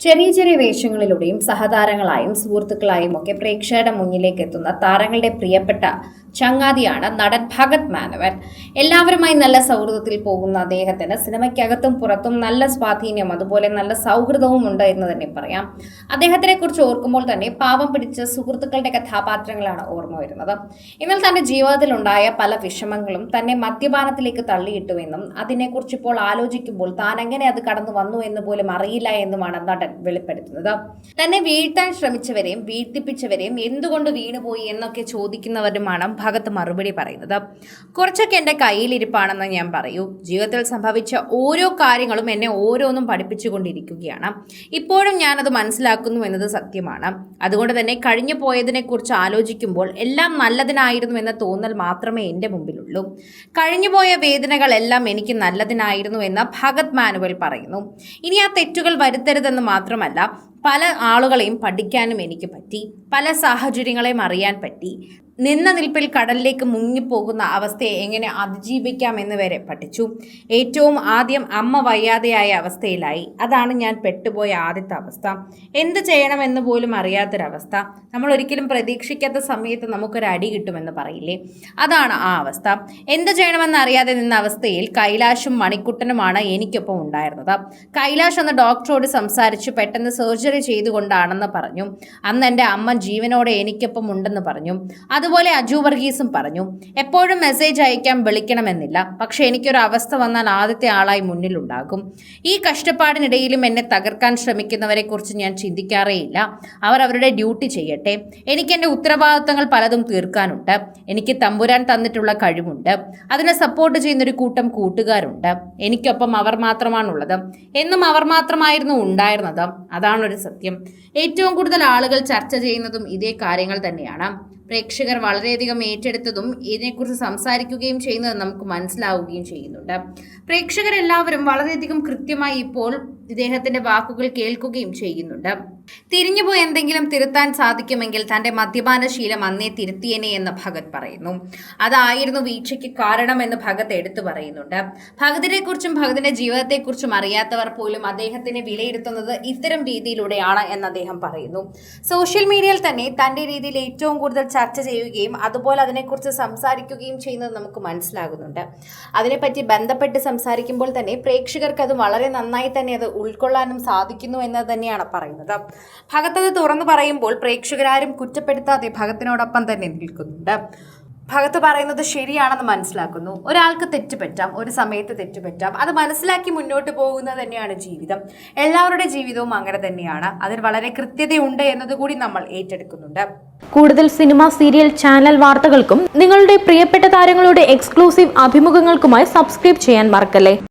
ചെറിയ ചെറിയ വേഷങ്ങളിലൂടെയും സഹതാരങ്ങളായും സുഹൃത്തുക്കളായും ഒക്കെ പ്രേക്ഷകരുടെ മുന്നിലേക്ക് എത്തുന്ന താരങ്ങളുടെ പ്രിയപ്പെട്ട ചങ്ങാതിയാണ് നടൻ ഭഗത് മാനവൻ. എല്ലാവരുമായി നല്ല സൗഹൃദത്തിൽ പോകുന്ന അദ്ദേഹത്തിന് സിനിമയ്ക്കകത്തും പുറത്തും നല്ല സ്വാധീനം അതുപോലെ നല്ല സൗഹൃദവും ഉണ്ട് എന്ന് തന്നെ പറയാം. അദ്ദേഹത്തിനെ കുറിച്ച് ഓർക്കുമ്പോൾ തന്നെ പാവം പിടിച്ച സുഹൃത്തുക്കളുടെ കഥാപാത്രങ്ങളാണ് ഓർമ്മ വരുന്നത്. എന്നാൽ തന്റെ ജീവിതത്തിലുണ്ടായ പല വിഷമങ്ങളും തന്നെ മദ്യപാനത്തിലേക്ക് തള്ളിയിട്ടുവെന്നും അതിനെക്കുറിച്ച് ഇപ്പോൾ ആലോചിക്കുമ്പോൾ താൻ എങ്ങനെ അത് കടന്നു വന്നു എന്ന് പോലും അറിയില്ല എന്നുമാണ് നടൻ വെളിപ്പെടുത്തുന്നത്. തന്നെ വീഴ്ത്താൻ ശ്രമിച്ചവരെയും വീഴ്ത്തിപ്പിച്ചവരെയും എന്തുകൊണ്ട് വീണുപോയി എന്നൊക്കെ ചോദിക്കുന്നവരുമാണ് ഭഗത് മറുപടി പറയുന്നത്. കുറച്ചൊക്കെ എൻ്റെ കയ്യിലിരിപ്പാണെന്ന് ഞാൻ പറയൂ. ജീവിതത്തിൽ സംഭവിച്ച ഓരോ കാര്യങ്ങളും എന്നെ ഓരോന്നും പഠിപ്പിച്ചുകൊണ്ടിരിക്കുകയാണ്. ഇപ്പോഴും ഞാനത് മനസ്സിലാക്കുന്നു എന്നത് സത്യമാണ്. അതുകൊണ്ട് തന്നെ കഴിഞ്ഞു പോയതിനെ കുറിച്ച് ആലോചിക്കുമ്പോൾ എല്ലാം നല്ലതിനായിരുന്നു എന്ന തോന്നൽ മാത്രമേ എൻ്റെ മുമ്പിലുള്ളൂ. കഴിഞ്ഞുപോയ വേദനകളെല്ലാം എനിക്ക് നല്ലതിനായിരുന്നു എന്ന് ഭഗത് മാനുവൽ പറയുന്നു. ഇനി ആ തെറ്റുകൾ വരുത്തരുതെന്ന് മാത്രമല്ല, പല ആളുകളെയും പഠിക്കാനും എനിക്ക് പറ്റി, പല സാഹചര്യങ്ങളെയും അറിയാൻ പറ്റി. നിന്ന നിൽപ്പിൽ കടലിലേക്ക് മുങ്ങിപ്പോകുന്ന അവസ്ഥയെ എങ്ങനെ അതിജീവിക്കാം എന്ന് വരെ പഠിച്ചു. ഏറ്റവും ആദ്യം അമ്മ വയ്യാതെയായ അവസ്ഥയിലായി. അതാണ് ഞാൻ പെട്ടുപോയ ആദ്യത്തെ അവസ്ഥ. എന്ത് ചെയ്യണമെന്ന് പോലും അറിയാത്തൊരവസ്ഥ. നമ്മൾ ഒരിക്കലും പ്രതീക്ഷിക്കാത്ത സമയത്ത് നമുക്കൊരു അടി കിട്ടുമെന്ന് പറയില്ലേ, അതാണ് ആ അവസ്ഥ. എന്ത് ചെയ്യണമെന്ന് അറിയാതെ നിന്ന അവസ്ഥയിൽ കൈലാഷും മണിക്കുട്ടനുമാണ് എനിക്കൊപ്പം ഉണ്ടായിരുന്നത്. കൈലാഷ് അന്ന് ഡോക്ടറോട് സംസാരിച്ചു പെട്ടെന്ന് സർജറി ചെയ്തുകൊണ്ടാണെന്ന് പറഞ്ഞു. അന്ന് എൻ്റെ അമ്മ ജീവനോടെ എനിക്കൊപ്പം ഉണ്ടെന്ന് പറഞ്ഞു. അതുപോലെ അജു വർഗീസും പറഞ്ഞു, എപ്പോഴും മെസ്സേജ് അയക്കാൻ വിളിക്കണമെന്നില്ല, പക്ഷെ എനിക്കൊരു അവസ്ഥ വന്നാൽ ആദ്യത്തെ ആളായി മുന്നിലുണ്ടാകും. ഈ കഷ്ടപ്പാടിനിടയിലും എന്നെ തകർക്കാൻ ശ്രമിക്കുന്നവരെ കുറിച്ച് ഞാൻ ചിന്തിക്കാറേയില്ല. അവർ അവരുടെ ഡ്യൂട്ടി ചെയ്യട്ടെ. എനിക്ക് എൻ്റെ ഉത്തരവാദിത്തങ്ങൾ പലതും തീർക്കാനുണ്ട്. എനിക്ക് തമ്പുരാൻ തന്നിട്ടുള്ള കഴിവുണ്ട്. അതിനെ സപ്പോർട്ട് ചെയ്യുന്നൊരു കൂട്ടം കൂട്ടുകാരുണ്ട്. എനിക്കൊപ്പം അവർ മാത്രമാണുള്ളത്. എന്നും അവർ മാത്രമായിരുന്നു ഉണ്ടായിരുന്നത്. അതാണൊരു സത്യം. ഏറ്റവും കൂടുതൽ ആളുകൾ ചർച്ച ചെയ്യുന്നതും ഇതേ കാര്യങ്ങൾ തന്നെയാണ്. പ്രേക്ഷകർ വളരെയധികം ഏറ്റെടുത്തതും ഇതിനെക്കുറിച്ച് സംസാരിക്കുകയും ചെയ്യുന്നത് നമുക്ക് മനസ്സിലാവുകയും ചെയ്യുന്നുണ്ട്. പ്രേക്ഷകരെല്ലാവരും വളരെയധികം കൃത്യമായി ഇപ്പോൾ ഇദ്ദേഹത്തിന്റെ വാക്കുകൾ കേൾക്കുകയും ചെയ്യുന്നുണ്ട്. തിരിഞ്ഞുപോയി എന്തെങ്കിലും തിരുത്താൻ സാധിക്കുമെങ്കിൽ തന്റെ മദ്യപാന ശീലം അന്നേ തിരുത്തിയനെ എന്ന് ഭഗത് പറയുന്നു. അതായിരുന്നു വീഴ്ചയ്ക്ക് കാരണമെന്ന് ഭഗത് എടുത്തു പറയുന്നുണ്ട്. ഭഗതിനെ കുറിച്ചും ഭഗതിന്റെ ജീവിതത്തെക്കുറിച്ചും അറിയാത്തവർ പോലും അദ്ദേഹത്തിനെ വിലയിരുത്തുന്നത് ഇത്തരം രീതിയിലൂടെയാണ് എന്ന് അദ്ദേഹം പറയുന്നു. സോഷ്യൽ മീഡിയയിൽ തന്നെ തന്റെ രീതിയിൽ ഏറ്റവും കൂടുതൽ ചർച്ച ചെയ്യുകയും അതുപോലെ അതിനെക്കുറിച്ച് സംസാരിക്കുകയും ചെയ്യുന്നത് നമുക്ക് മനസ്സിലാകുന്നുണ്ട്. അതിനെപ്പറ്റി ബന്ധപ്പെട്ട് സംസാരിക്കുമ്പോൾ തന്നെ പ്രേക്ഷകർക്ക് അത് വളരെ നന്നായി തന്നെ അത് ഉൾക്കൊള്ളാനും സാധിക്കുന്നു എന്നത് തന്നെയാണ് പറയുന്നത്. ഭഗത് അത് തുറന്നു പറയുമ്പോൾ പ്രേക്ഷകരാരും കുറ്റപ്പെടുത്താതെ ഭഗത്തിനോടൊപ്പം തന്നെ നിൽക്കുന്നുണ്ട്. ഭഗത് പറയുന്നത് ശരിയാണെന്ന് മനസ്സിലാക്കുന്നു. ഒരാൾക്ക് തെറ്റുപറ്റാം, ഒരു സമയത്ത് തെറ്റുപറ്റാം. അത് മനസ്സിലാക്കി മുന്നോട്ട് പോകുന്നത് തന്നെയാണ് ജീവിതം. എല്ലാവരുടെ ജീവിതവും അങ്ങനെ തന്നെയാണ്. അതിൽ വളരെ കൃത്യതയുണ്ട് എന്നതുകൂടി നമ്മൾ ഏറ്റെടുക്കുന്നുണ്ട്. കൂടുതൽ സിനിമ, സീരിയൽ, ചാനൽ വാർത്തകൾക്കും നിങ്ങളുടെ പ്രിയപ്പെട്ട താരങ്ങളുടെ എക്സ്ക്ലൂസീവ് അഭിമുഖങ്ങൾക്കുമായി സബ്സ്ക്രൈബ് ചെയ്യാൻ മറക്കല്ലേ.